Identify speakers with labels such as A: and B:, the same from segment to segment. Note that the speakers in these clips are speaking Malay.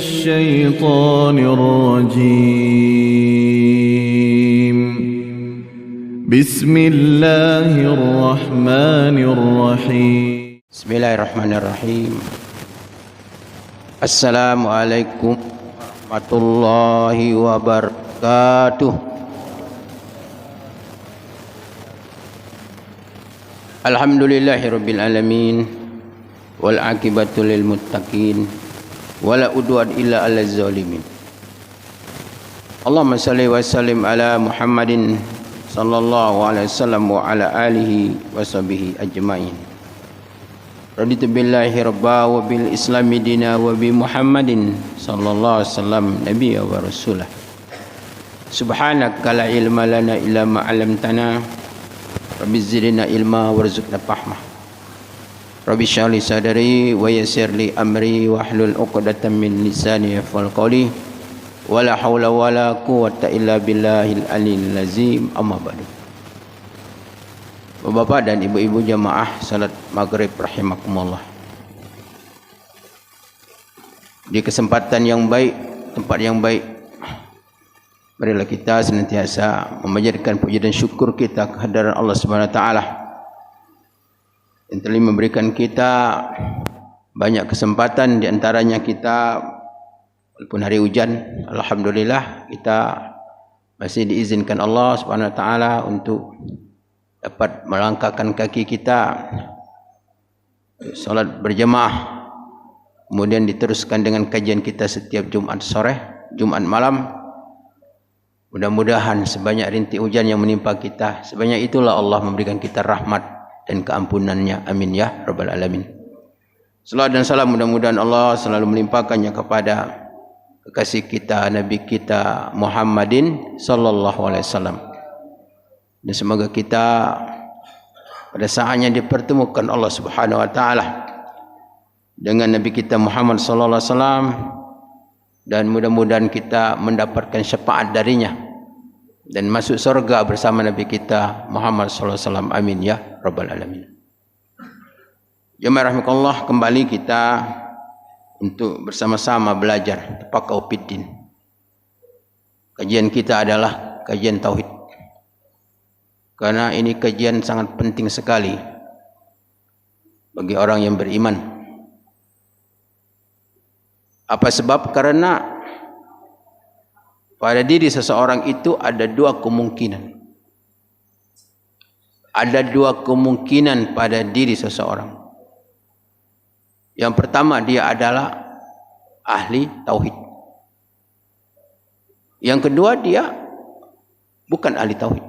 A: الشيطان الرجيم. بسم الله الرحمن الرحيم.
B: بسم الله الرحمن الرحيم. Assalamualaikum warahmatullahi wabarakatuh. Alhamdulillahirabbil alamin wal aqibatu lil muttaqin wala udwan illa 'alal zalimin. Allahumma shalli wa sallim ala Muhammadin sallallahu alaihi wasallam wa ala alihi wa sahbihi ajmain. Raditu billahi rabba wa bil islami dina wa bi Muhammadin sallallahu alaihi wasallam nabiyya wa rasulah. Subhanaka la ilma lana illa ma 'allamtana. Rabbi zidna ilma warzuqna fahma. Rabbi shrah li sadri wa yassir li amri wahlul 'uqdatam min lisani yafqahu qawli. Wala haula wala quwwata illa billahil aliyyil azim. Amma ba'du. Bapak dan ibu-ibu jamaah salat maghrib rahimakumullah. Di kesempatan yang baik, tempat yang baik, marilah kita senantiasa memanjatkan puji dan syukur kita kehadiran Allah Subhanahu wa taala yang telah memberikan kita banyak kesempatan, di antaranya kita walaupun hari hujan, alhamdulillah kita masih diizinkan Allah Subhanahu wa taala untuk dapat melangkahkan kaki kita salat berjemaah, kemudian diteruskan dengan kajian kita setiap Jumat sore, Jumat malam. Mudah-mudahan sebanyak rintik hujan yang menimpa kita, sebanyak itulah Allah memberikan kita rahmat dan keampunannya. Amin ya rabbal alamin. Salawat dan salam mudah-mudahan Allah selalu melimpahkannya kepada kekasih kita, Nabi kita Muhammadin sallallahu alaihi wasallam. Dan semoga kita pada saatnya dipertemukan Allah Subhanahu wa taala dengan Nabi kita Muhammad sallallahu alaihi wasallam, dan mudah-mudahan kita mendapatkan syafaat darinya dan masuk surga bersama Nabi kita Muhammad sallallahu alaihi wasallam. Amin ya rabbal alamin. Jemaah rahimakumullah, kembali kita untuk bersama-sama belajar tafaqquh fiddin. Kajian kita adalah kajian tauhid, karena ini kajian sangat penting sekali bagi orang yang beriman. Apa sebab? Karena pada diri seseorang itu ada dua kemungkinan. Ada dua kemungkinan pada diri seseorang. Yang pertama, dia adalah ahli tauhid. Yang kedua, dia bukan ahli tauhid.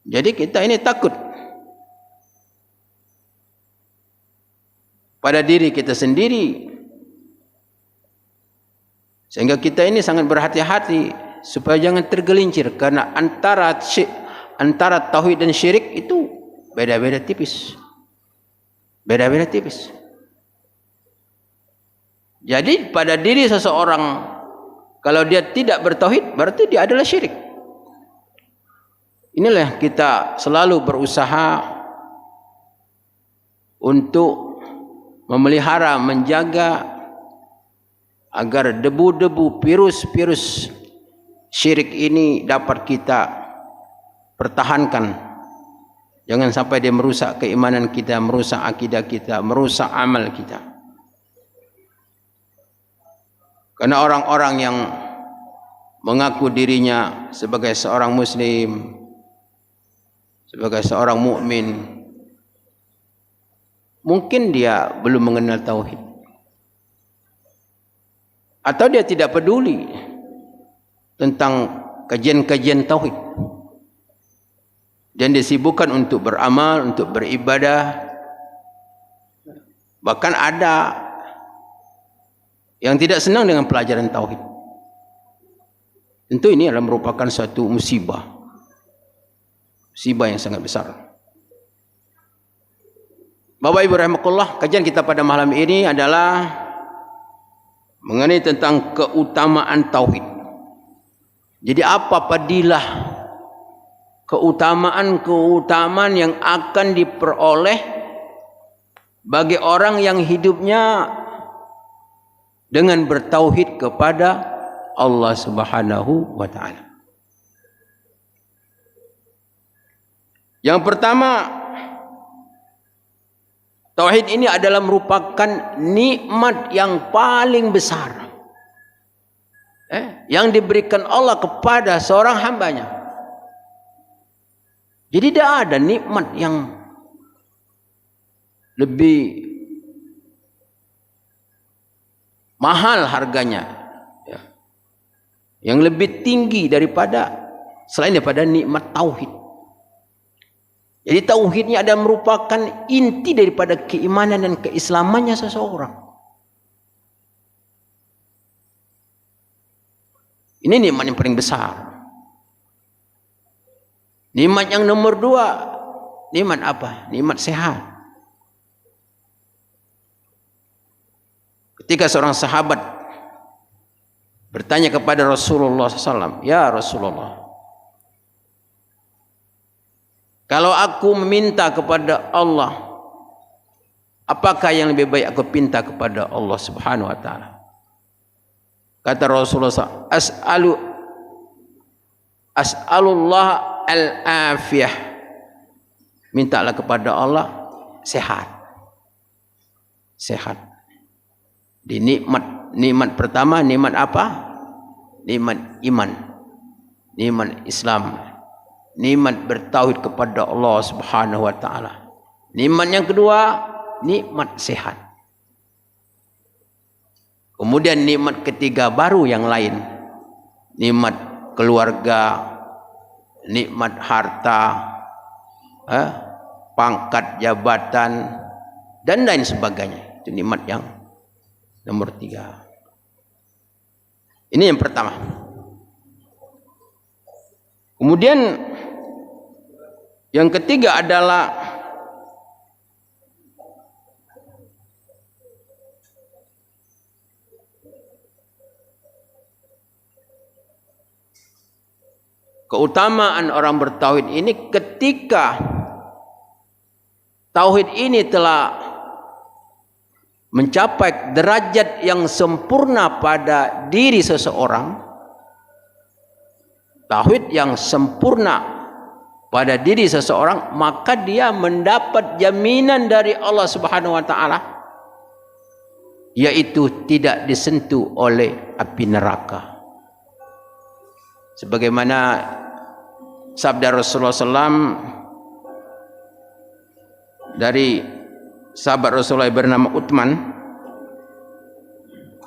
B: Jadi kita ini takut pada diri kita sendiri, sehingga kita ini sangat berhati-hati supaya jangan tergelincir, karena antara tauhid dan syirik itu beda-beda tipis. Beda-beda tipis. Jadi pada diri seseorang, kalau dia tidak bertauhid, berarti dia adalah syirik. Inilah kita selalu berusaha untuk memelihara, menjaga agar debu-debu, virus-virus syirik ini dapat kita pertahankan. Jangan sampai dia merusak keimanan kita, merusak akidah kita, merusak amal kita. Karena orang-orang yang mengaku dirinya sebagai seorang muslim, sebagai seorang mukmin, mungkin dia belum mengenal tauhid, atau dia tidak peduli tentang kajian-kajian tauhid, dan disibukkan untuk beramal, untuk beribadah. Bahkan ada yang tidak senang dengan pelajaran tauhid. Tentu ini adalah merupakan suatu musibah yang sangat besar. Bapak Ibu rahimakumullah, kajian kita pada malam ini adalah mengenai tentang keutamaan tauhid. Jadi apa padilah keutamaan-keutamaan yang akan diperoleh bagi orang yang hidupnya dengan bertauhid kepada Allah Subhanahu wa taala. Yang pertama, tauhid ini adalah merupakan nikmat yang paling besar yang diberikan Allah kepada seorang hambanya. Jadi tidak ada nikmat yang lebih mahal harganya, yang lebih tinggi selain daripada nikmat tauhid. Jadi tauhidnya adalah merupakan inti daripada keimanan dan keislamannya seseorang. Ini nikmat yang paling besar. Nikmat yang nomor 2, nikmat apa? Nikmat sehat. Ketika seorang sahabat bertanya kepada Rasulullah SAW, "Ya Rasulullah, kalau aku meminta kepada Allah, apakah yang lebih baik aku minta kepada Allah Subhanahu wa taala?" Kata Rasulullah SAW, As'alullah al-afiyah. Mintalah kepada Allah sehat. Sehat. Di nikmat pertama, nikmat apa? Nikmat iman, nikmat Islam, nikmat bertauhid kepada Allah Subhanahu wa taala. Nikmat yang kedua, nikmat sehat. Kemudian nikmat ketiga baru yang lain, nikmat keluarga, nikmat harta, pangkat jabatan dan lain sebagainya. Itu nikmat yang nomor 3. Ini yang pertama. Kemudian yang ketiga adalah keutamaan orang bertauhid ini. Ketika tauhid ini telah mencapai derajat yang sempurna pada diri seseorang, tauhid yang sempurna pada diri seseorang, maka dia mendapat jaminan dari Allah Subhanahu wa taala, yaitu tidak disentuh oleh api neraka. Sebagaimana sabda Rasulullah SAW dari sahabat Rasulullah bernama Uthman,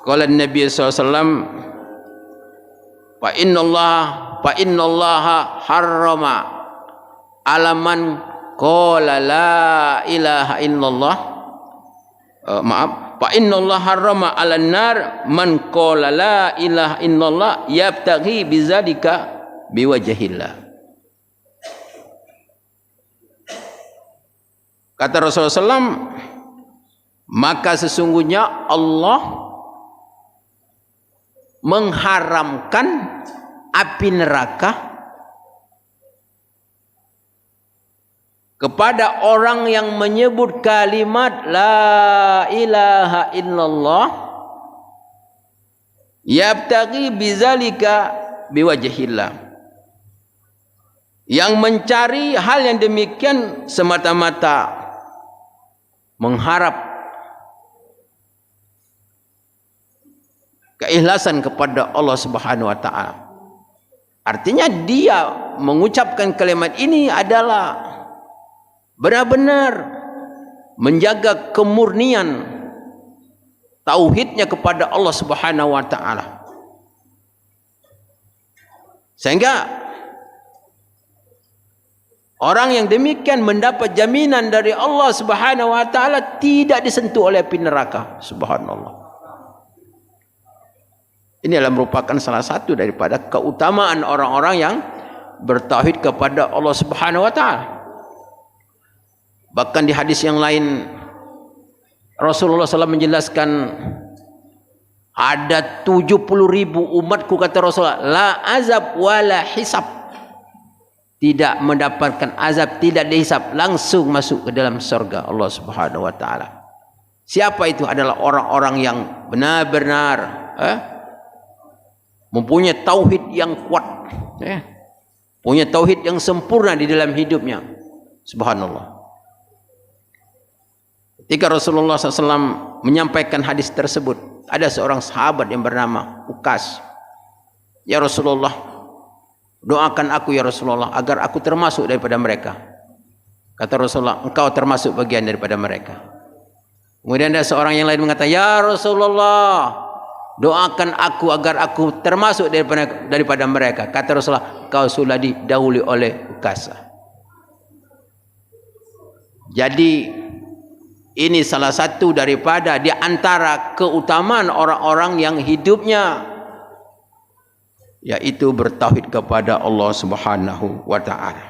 B: qala Nabi SAW, fa innallaha harrama alaman qala la ilaha illallah, fa innallaha harrama 'alan nar man qala la ilaha illallah yabtaghi bizalika biwajhillah. Kata Rasulullah SAW, maka sesungguhnya Allah mengharamkan api neraka kepada orang yang menyebut kalimat la ilaha illallah yabtaghi bizalika biwajhillah, yang mencari hal yang demikian semata-mata mengharap keikhlasan kepada Allah Subhanahu wa taala. Artinya dia mengucapkan kalimat ini adalah benar-benar menjaga kemurnian tauhidnya kepada Allah Subhanahu wa taala. Sehingga orang yang demikian mendapat jaminan dari Allah Subhanahu wa taala tidak disentuh oleh api neraka. Subhanallah. Ini adalah merupakan salah satu daripada keutamaan orang-orang yang bertauhid kepada Allah Subhanahu wa taala. Bahkan di hadis yang lain Rasulullah SAW menjelaskan, ada 70.000 umatku, kata Rasulullah, la azab wala hisab, tidak mendapatkan azab, tidak dihisab, langsung masuk ke dalam surga Allah Subhanahu wa taala. Siapa itu? Adalah orang-orang yang benar-benar mempunyai tauhid yang kuat, punya tauhid yang sempurna di dalam hidupnya. Subhanallah. Ketika Rasulullah SAW menyampaikan hadis tersebut, ada seorang sahabat yang bernama Ukas. Ya Rasulullah, doakan aku ya Rasulullah agar aku termasuk daripada mereka. Kata Rasulullah, engkau termasuk bagian daripada mereka. Kemudian ada seorang yang lain mengatakan, ya Rasulullah, doakan aku agar aku termasuk daripada mereka. Kata Rasulullah, kau sudah didahului oleh Ukasah. Jadi ini salah satu daripada di antara keutamaan orang-orang yang hidupnya yaitu bertauhid kepada Allah Subhanahu wa taala.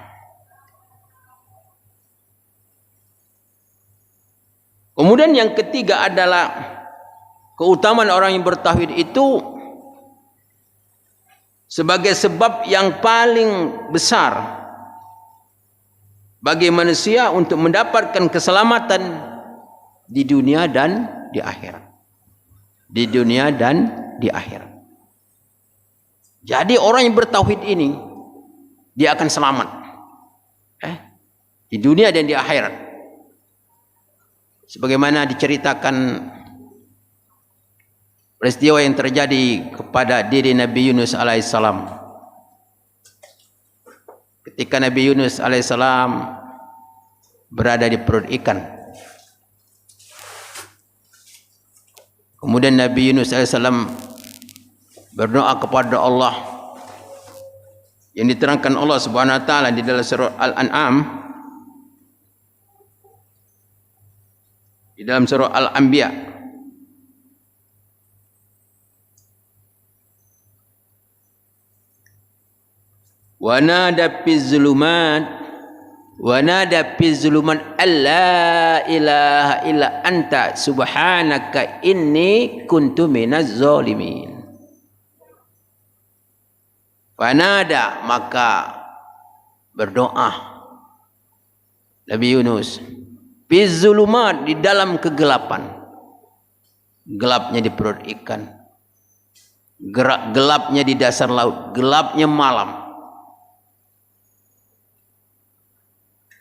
B: Kemudian yang ketiga adalah keutamaan orang yang bertauhid itu sebagai sebab yang paling besar bagi manusia untuk mendapatkan keselamatan di dunia dan di akhirat. Di dunia dan di akhirat. Jadi orang yang bertauhid ini dia akan selamat di dunia dan di akhirat. Sebagaimana diceritakan peristiwa yang terjadi kepada diri Nabi Yunus alaihissalam. Ketika Nabi Yunus alaihissalam berada di perut ikan, kemudian Nabi Yunus alaihissalam berdoa kepada Allah yang diterangkan Allah Subhanahu wa taala di dalam surah Al-An'am, di dalam surah Al-Anbiya. Wa nada fi zulumat alla ilaha illa anta subhanaka inni kuntu minaz zalimin. Wanada, maka berdoa Nabi Yunus fi zulumat, di dalam kegelapan, gelapnya di perut ikan, gelapnya di dasar laut, gelapnya malam.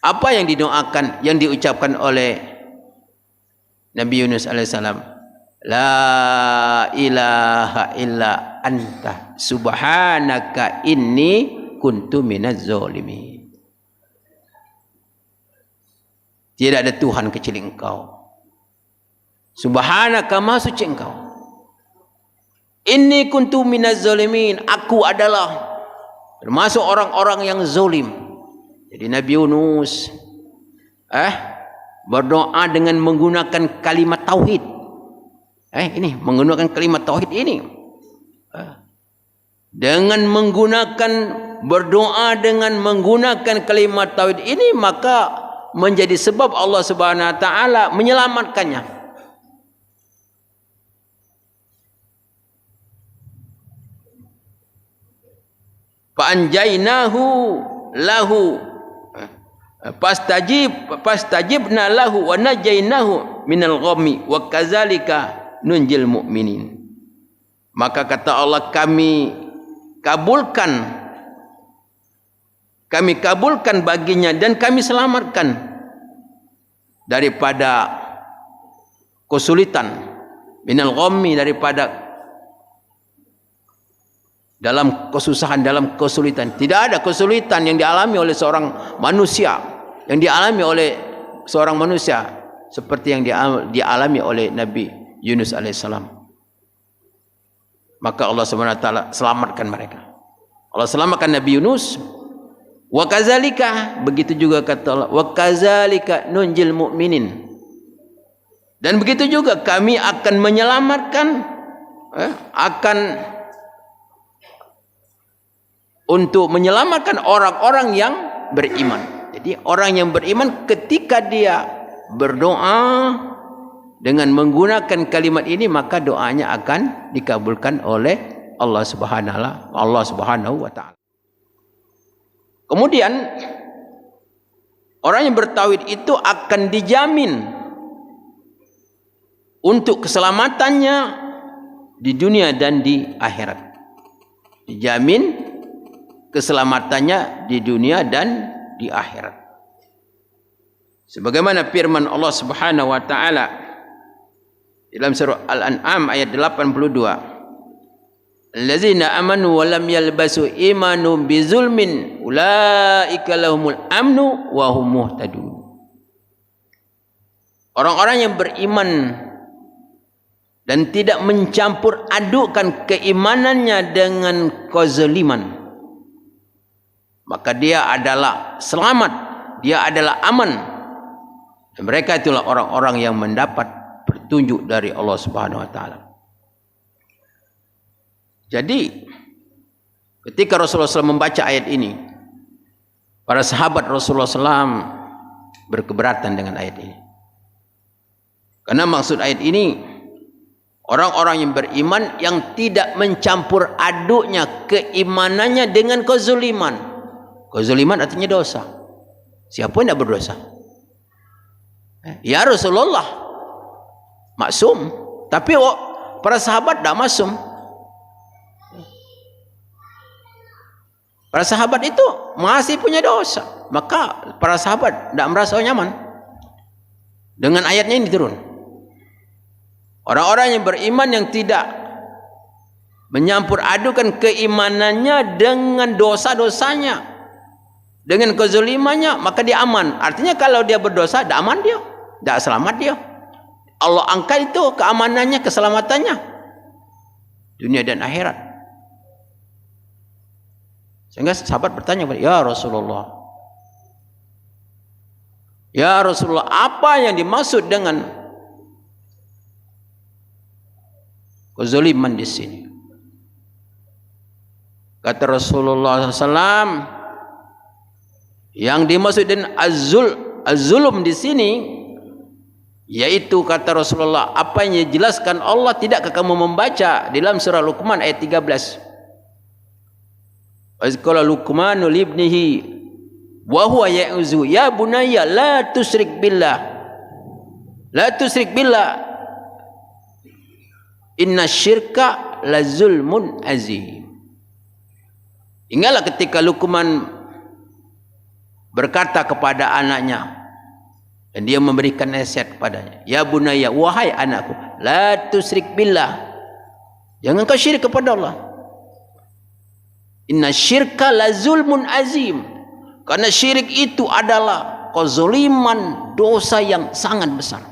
B: Apa yang didoakan, yang diucapkan oleh Nabi Yunus alaihissalam? La ilaha illa anta subhanaka inni kuntu minaz zalimin. Tidak ada Tuhan kecuali Engkau. Subhanaka, maha suci Engkau. Inni kuntu minaz zalimin, aku adalah termasuk orang-orang yang zalim. Jadi Nabi Yunus berdoa dengan menggunakan kalimat tauhid. Ini menggunakan kalimat tauhid ini. Dengan menggunakan berdoa dengan menggunakan kalimat tauhid ini, maka menjadi sebab Allah Subhanahu wa taala menyelamatkannya. Fa anjaynahu lahu fastajibna lahu wa najainahu minal ghammi wa kadzalika nunjil mu'minin. Maka kata Allah, kami kabulkan baginya dan kami selamatkan daripada kesulitan, minal ghammi, daripada dalam kesusahan, dalam kesulitan. Tidak ada kesulitan yang dialami oleh seorang manusia, yang dialami oleh seorang manusia seperti yang dialami oleh Nabi Yunus alaihissalam. Maka Allah Subhanahu wa taala selamatkan mereka. Allah selamatkan Nabi Yunus. Wa kadzalika, begitu juga kata Allah, wa kadzalika nunjil mu'minin. Dan begitu juga kami akan menyelamatkan untuk menyelamatkan orang-orang yang beriman. Jadi orang yang beriman ketika dia berdoa dengan menggunakan kalimat ini, maka doanya akan dikabulkan oleh Allah Subhanahu wa taala. Kemudian orang yang bertauhid itu akan dijamin untuk keselamatannya di dunia dan di akhirat. Dijamin keselamatannya di dunia dan di akhirat. Sebagaimana firman Allah Subhanahu wa taala dalam surah Al-An'am ayat 82. Allazina amanu wa lam yalbasu imanum bizulmin ulaika lahumul amnu wa hum muhtadun. Orang-orang yang beriman dan tidak mencampur adukkan keimanannya dengan kezaliman, maka dia adalah selamat, dia adalah aman. Dan mereka itulah orang-orang yang mendapat petunjuk dari Allah Subhanahu wa taala. Jadi ketika Rasulullah SAW membaca ayat ini, para sahabat Rasulullah SAW berkeberatan dengan ayat ini. Karena maksud ayat ini, orang-orang yang beriman yang tidak mencampur aduknya keimanannya dengan kezuliman. Kezuliman artinya dosa. Siapa yang tidak berdosa? Ya Rasulullah maksum, tapi para sahabat tidak maksum. Para sahabat itu masih punya dosa, maka para sahabat tidak merasa nyaman dengan ayatnya ini turun. Orang-orang yang beriman yang tidak menyampur adukan keimanannya dengan dosa-dosanya, dengan kezalimannya, maka dia aman. Artinya kalau dia berdosa, tidak aman dia, tidak selamat dia. Allah angkat itu keamanannya, keselamatannya dunia dan akhirat. Sehingga sahabat bertanya, ya Rasulullah, apa yang dimaksud dengan kezaliman di sini? Kata Rasulullah SAW, yang dimaksud dengan az-zulm di sini, yaitu kata Rasulullah, apa yang dijelaskan Allah. Tidakkah kamu membaca dalam surah Luqman ayat 13? Azqala Luqmanu libnihi wa huwa ya'uzu ya bunayya la tusyrik billah inna syirka la zulmun azim. Ingatlah ketika Luqman berkata kepada anaknya, dan dia memberikan nasihat kepadanya, ya bunayya, wahai anakku, la tusyrik billah, jangan kau syirik kepada Allah. Inna syirka la zulmun azim, karena syirik itu adalah kezaliman, dosa yang sangat besar.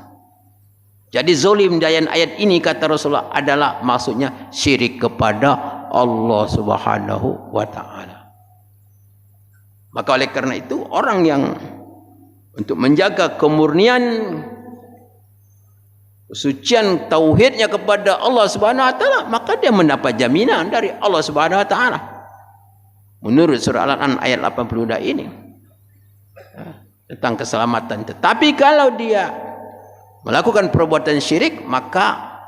B: Jadi zalim dalam ayat ini kata Rasulullah adalah maksudnya syirik kepada Allah Subhanahu wa taala. Maka oleh karena itu orang yang untuk menjaga kemurnian kesucian tauhidnya kepada Allah Subhanahu wa taala, maka dia mendapat jaminan dari Allah Subhanahu wa taala. Menurut surah Al-An'am ayat 82 ini tentang keselamatan. Tetapi kalau dia melakukan perbuatan syirik, maka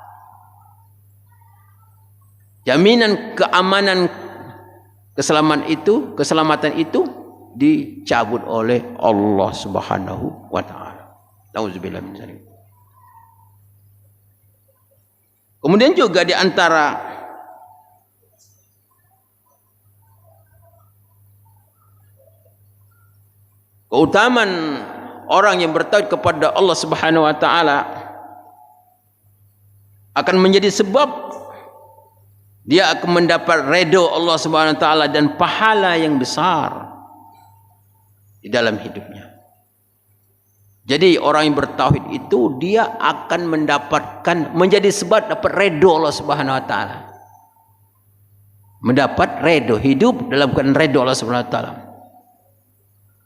B: jaminan keamanan keselamatan itu dicabut oleh Allah Subhanahu wa taala. Nauzubillah min dzalik. Kemudian juga di antara keutamaan orang yang bertauhid kepada Allah Subhanahu wa taala akan menjadi sebab dia akan mendapat redha Allah Subhanahu wa taala dan pahala yang besar di dalam hidupnya. Jadi orang yang bertauhid itu dia akan mendapatkan, menjadi sebab dapat redha Allah Subhanahu wa taala. Mendapat redha, hidup dalam keadaan redha Allah Subhanahu wa taala.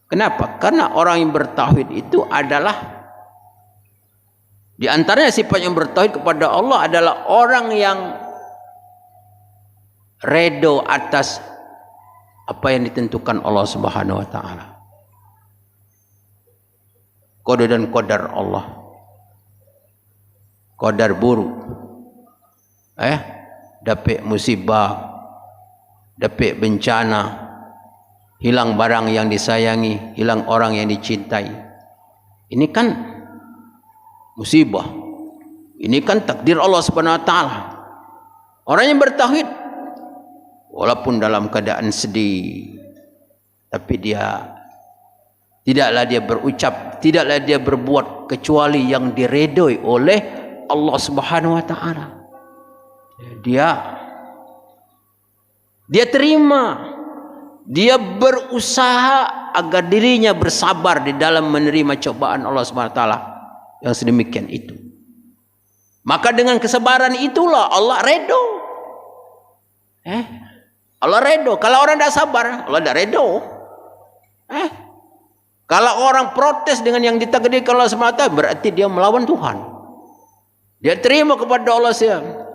B: Kenapa? Karena orang yang bertauhid itu adalah, di antaranya sifat yang bertauhid kepada Allah adalah orang yang redha atas apa yang ditentukan Allah Subhanahu wa taala. Qada dan qadar Allah. Qadar buruk. Dapat musibah, dapat bencana, hilang barang yang disayangi, hilang orang yang dicintai. Ini kan musibah. Ini kan takdir Allah Subhanahu wa taala. Orang yang bertauhid walaupun dalam keadaan sedih, tapi tidaklah dia berucap, tidaklah dia berbuat kecuali yang diredoi oleh Allah Subhanahu wa taala. Dia terima, dia berusaha agar dirinya bersabar di dalam menerima cobaan Allah Subhanahu wa taala yang sedemikian itu. Maka dengan kesabaran itulah Allah redho. Allah redho. Kalau orang tidak sabar, Allah tidak redho. Kalau orang protes dengan yang ditakdirkan Allah Subhanahu wa taala, berarti dia melawan Tuhan. Dia terima kepada Allah siang.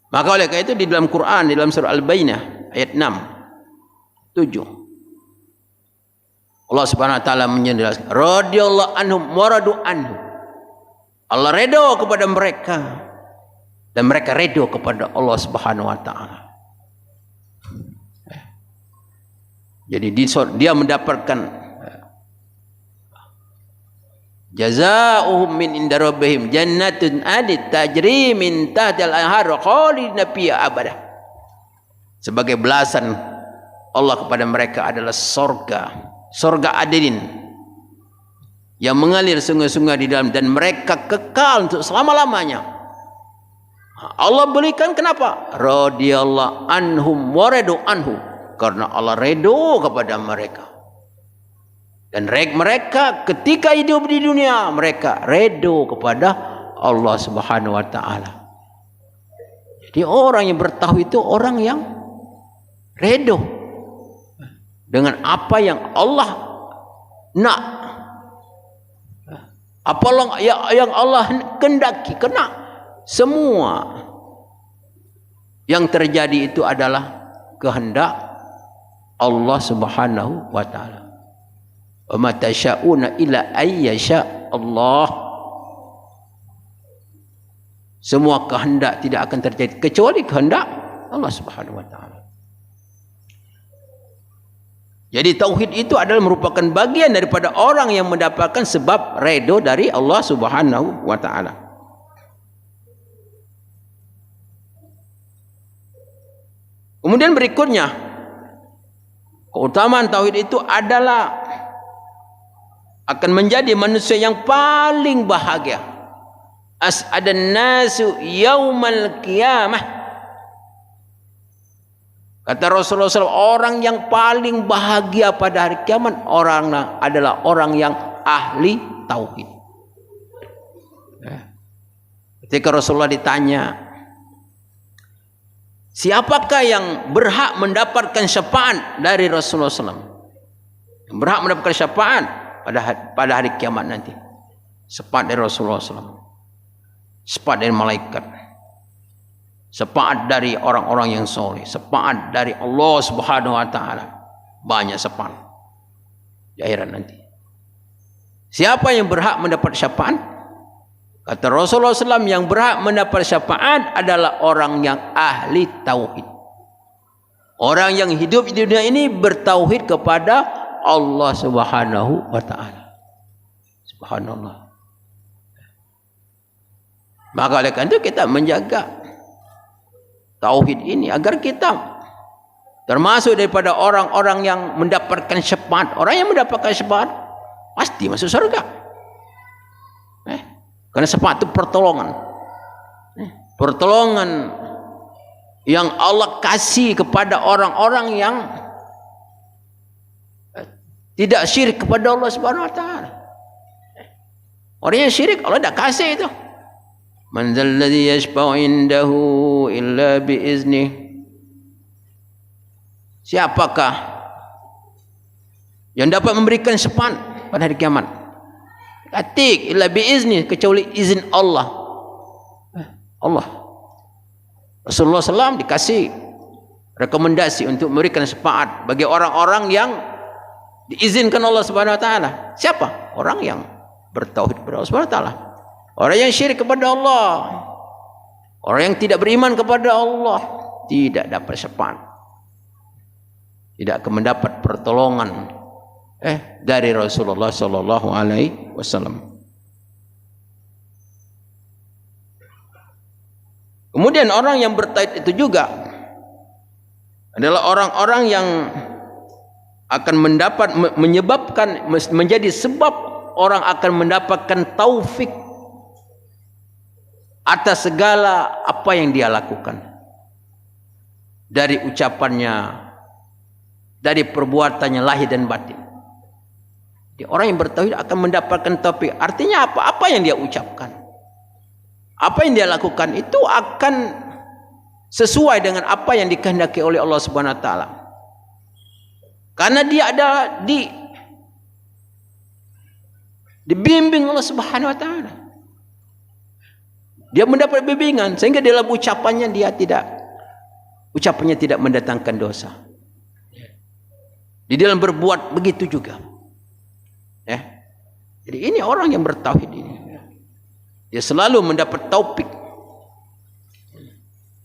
B: Maka oleh karena itu di dalam Quran, di dalam surah Al-Bayyinah ayat 6, 7, Allah Subhanahu wa taala menjelaskan, radhiyallahu anhum wa radu anhu. Allah redha kepada mereka dan mereka redha kepada Allah Subhanahu wa taala. Jadi dia mendapatkan jazaohum min inda rabbihim jannatun adid tajri min tahtil anhar khalidina fiha abadah. Sebagai balasan Allah kepada mereka adalah sorga adilin yang mengalir sungai-sungai di dalam, dan mereka kekal untuk selama-lamanya. Allah berikan kenapa? Radhiyallahu anhum wa radu anhu, karena Allah redho kepada mereka. Dan mereka ketika hidup di dunia, mereka redho kepada Allah Subhanahu wa taala. Jadi orang yang bertauhid itu orang yang redho dengan apa yang Allah nak, apa yang Allah kehendaki. Karena semua yang terjadi itu adalah kehendak Allah Subhanahu wa taala. Wa ma tasyauna illa ayyasha Allah. Semua kehendak tidak akan terjadi kecuali kehendak Allah Subhanahu wa taala. Jadi tauhid itu adalah merupakan bagian daripada orang yang mendapatkan sebab redho dari Allah Subhanahu wa taala. Kemudian berikutnya, keutamaan tauhid itu adalah akan menjadi manusia yang paling bahagia. As'adan nasu yaumal qiyamah. Kata Rasulullah SAW, orang yang paling bahagia pada hari kiamat adalah orang yang ahli tauhid. Ketika Rasulullah ditanya, siapakah yang berhak mendapatkan syafaat dari Rasulullah SAW? Yang berhak mendapatkan syafaat pada hari kiamat nanti. Syafaat dari Rasulullah SAW, syafaat dari malaikat, syafaat dari orang-orang yang soleh, syafaat dari Allah Subhanahu wa taala. Banyak syafaat di akhirat nanti. Siapa yang berhak mendapat syafaat? Kata Rasulullah SAW, yang berhak mendapat syafaat adalah orang yang ahli tauhid. Orang yang hidup di dunia ini bertauhid kepada Allah Subhanahu wa taala. Subhanallah. Maka oleh karena itu kita menjaga tauhid ini agar kita termasuk daripada orang-orang yang mendapatkan syafaat. Orang yang mendapatkan syafaat pasti masuk surga. Karena syafaat itu pertolongan. Pertolongan yang Allah kasih kepada orang-orang yang tidak syirik kepada Allah Subhanahu wa taala. Orang yang syirik Allah tidak kasih itu. Man dzalladzi yashfa'u indahu illa biiznih. Siapakah yang dapat memberikan syafaat pada hari kiamat? Atik illa biizni, kecuali izin Allah. Allah. Rasulullah SAW dikasih rekomendasi untuk memberikan syafaat bagi orang-orang yang diizinkan Allah Subhanahu wa taala. Siapa? Orang yang bertauhid kepada Allah Subhanahu wa taala. Orang yang syirik kepada Allah, orang yang tidak beriman kepada Allah, tidak dapat syafaat, tidak akan mendapat pertolongan dari Rasulullah sallallahu alaihi wasallam. Kemudian orang yang bertauhid itu juga adalah orang-orang yang akan menyebabkan menjadi sebab orang akan mendapatkan taufik atas segala apa yang dia lakukan, dari ucapannya, dari perbuatannya lahir dan batin. Jadi orang yang bertauhid akan mendapatkan taufik. Artinya apa? Apa yang dia ucapkan, apa yang dia lakukan itu akan sesuai dengan apa yang dikehendaki oleh Allah Subhanahu wa taala. Karena dia ada dibimbing Allah Subhanahu wa taala. Dia mendapat bimbingan sehingga dalam ucapannya tidak mendatangkan dosa. Di dalam berbuat begitu juga. Ya. Jadi ini orang yang bertauhid ini. Dia selalu mendapat taufik.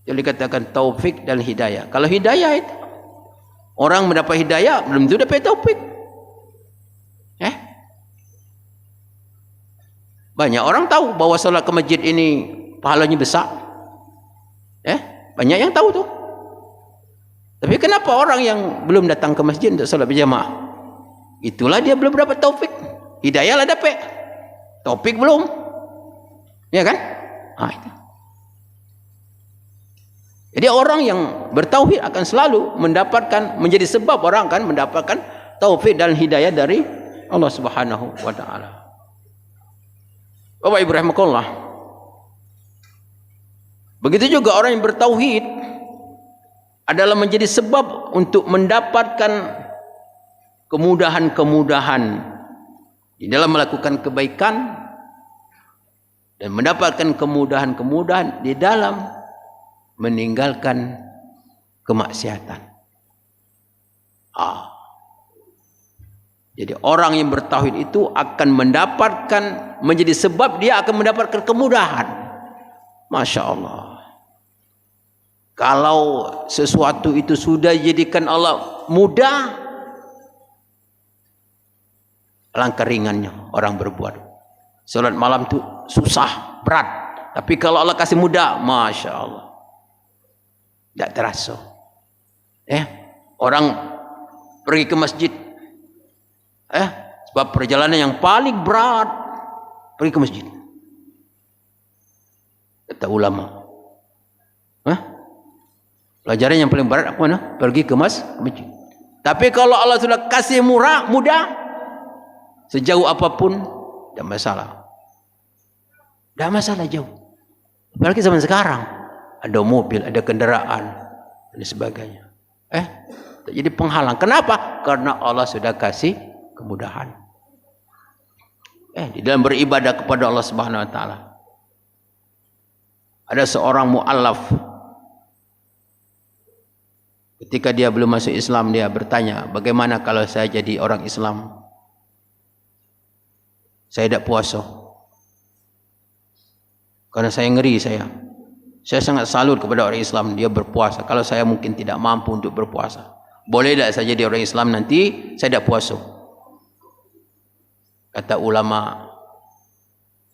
B: Jadi dikatakan taufik dan hidayah. Kalau hidayah itu orang mendapat hidayah belum tentu dapat taufik. Banyak orang tahu bahwa salat ke masjid ini pahalanya besar. Banyak yang tahu tuh. Tapi kenapa orang yang belum datang ke masjid untuk salat berjamaah? Itulah dia belum dapat taufik. Hidayah lah dapat, taufik belum. Ya kan? Itu. Jadi orang yang bertauhid akan selalu menjadi sebab orang akan mendapatkan taufik dan hidayah dari Allah Subhanahu wa taala. Bapak Ibu rahimakumullah. Begitu juga orang yang bertauhid adalah menjadi sebab untuk mendapatkan kemudahan-kemudahan di dalam melakukan kebaikan dan mendapatkan kemudahan-kemudahan di dalam meninggalkan kemaksiatan. Jadi orang yang bertauhid itu akan menjadi sebab dia akan mendapatkan kemudahan. Masya Allah. Kalau sesuatu itu sudah dijadikan Allah mudah, alangkah ringannya orang berbuat. Salat malam itu susah, berat. Tapi kalau Allah kasih mudah, Masya Allah, tidak terasa. Orang pergi ke masjid, sebab perjalanan yang paling berat pergi ke masjid. Kata ulama, pelajaran yang paling berat apa mana? Pergi ke masjid. Tapi kalau Allah sudah kasih mudah, sejauh apapun tidak masalah. Tidak masalah jauh. Apalagi zaman sekarang ada mobil, ada kendaraan dan sebagainya. Jadi penghalang. Kenapa? Karena Allah sudah kasih kemudahan. Di dalam beribadah kepada Allah Subhanahu wa taala. Ada seorang mu'allaf, ketika dia belum masuk Islam, dia bertanya, bagaimana kalau saya jadi orang Islam? Saya tidak puasa. Karena saya ngeri saya sangat salut kepada orang Islam, dia berpuasa. Kalau saya mungkin tidak mampu untuk berpuasa, boleh tidak saya jadi orang Islam nanti saya tidak puasa? Kata ulama,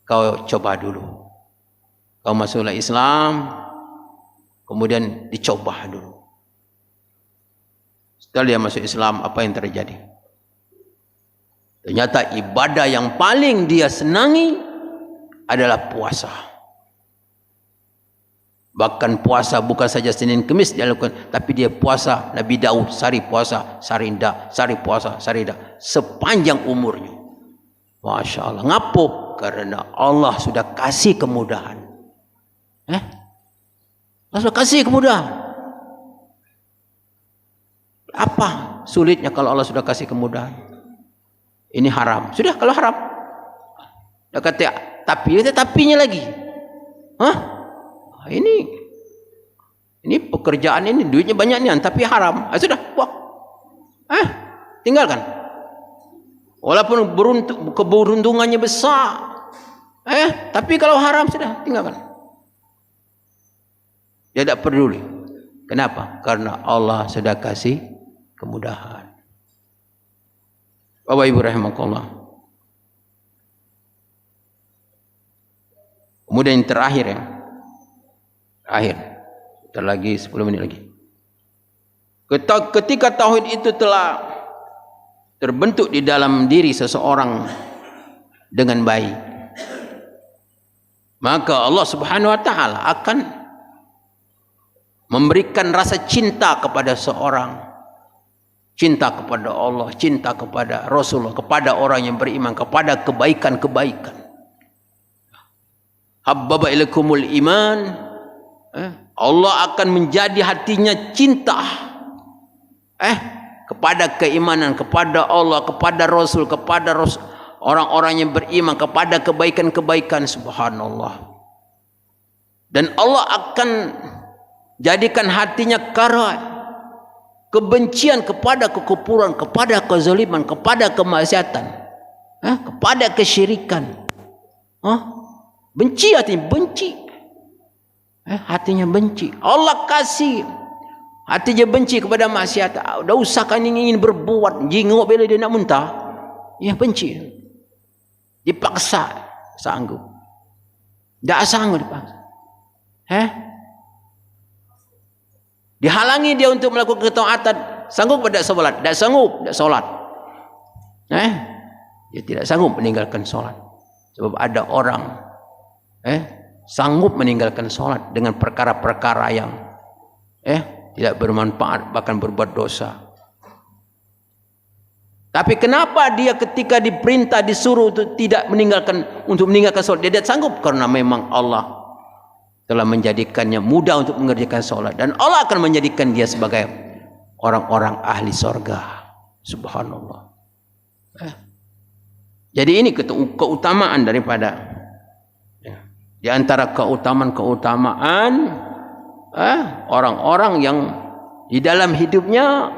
B: kau coba dulu. Kau masuklah Islam, kemudian dicoba dulu. Setelah dia masuk Islam, apa yang terjadi? Ternyata ibadah yang paling dia senangi adalah puasa. Bahkan puasa bukan saja Senin Kemis dia lakukan, tapi dia puasa Nabi Daud, sari puasa, sari ndak, sari puasa, sari ndak, sepanjang umurnya. Masya Allah. Ngapo? Karena Allah sudah kasih kemudahan. Allah sudah kasih kemudahan. Apa sulitnya kalau Allah sudah kasih kemudahan? Ini haram. Sudah kalau haram. Dia kata tapinya lagi. Ini pekerjaan ini duitnya banyak nih, tapi haram. Sudah, buang. Tinggalkan. Walaupun keberuntungannya besar. Tapi kalau haram sudah, tinggalkan. Dia tidak peduli. Kenapa? Karena Allah sudah kasih kemudahan. Bapak Ibu rahimakumullah. Kemudian yang terakhir ya. Akhir. Sebentar lagi 10 menit lagi. Ketika tauhid itu telah terbentuk di dalam diri seseorang dengan baik, maka Allah Subhanahu wa taala akan memberikan rasa cinta kepada seorang, cinta kepada Allah, cinta kepada Rasulullah, kepada orang yang beriman, kepada kebaikan-kebaikan. Habbaba ilaikumul iman, Allah akan menjadi hatinya cinta kepada keimanan, kepada Allah, kepada Rasul, kepada orang-orang yang beriman, kepada kebaikan-kebaikan. Subhanallah. Dan Allah akan jadikan hatinya kara kebencian kepada kekufuran, kepada kezaliman, kepada kemaksiatan, kepada kesyirikan. Benci hatinya, benci. Hatinya benci. Allah kasih hatinya benci kepada maksiat. Dah usahakan ingin berbuat, jingok bila dia nak muntah, ya benci. Dipaksa sanggup. Tak sanggup dipaksa. Dihalangi dia untuk melakukan ketaatan, sanggup tak solat? Tak sanggup, tak solat. Dia tidak sanggup meninggalkan solat. Sebab ada orang sanggup meninggalkan solat dengan perkara-perkara yang tidak bermanfaat, bahkan berbuat dosa. Tapi kenapa dia ketika diperintah, disuruh untuk meninggalkan solat, dia tidak sanggup? Karena memang Allah telah menjadikannya mudah untuk mengerjakan solat, dan Allah akan menjadikan dia sebagai orang-orang ahli sorga. Subhanallah. Jadi ini keutamaan daripada, di antara keutamaan orang-orang yang di dalam hidupnya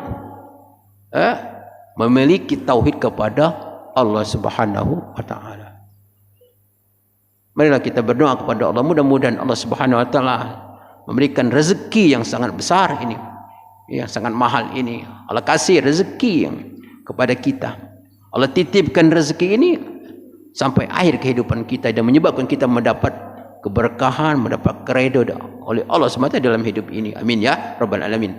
B: memiliki tauhid kepada Allah Subhanahu wa taala. Marilah kita berdoa kepada Allah, mudah-mudahan Allah Subhanahu wa taala memberikan rezeki yang sangat besar ini, yang sangat mahal ini. Allah kasih rezeki yang kepada kita. Allah titipkan rezeki ini sampai akhir kehidupan kita dan menyebabkan kita mendapat keberkahan, mendapat keredaan oleh Allah semata dalam hidup ini. Amin ya rabbal alamin.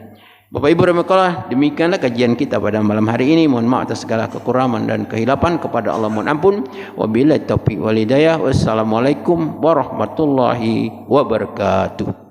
B: Bapak Ibu rahimakumullah, demikianlah kajian kita pada malam hari ini. Mohon maaf atas segala kekurangan dan kehilapan, kepada Allah mohon ampun. Wabillahi taufiq wal hidayah. Wassalamualaikum warahmatullahi wabarakatuh.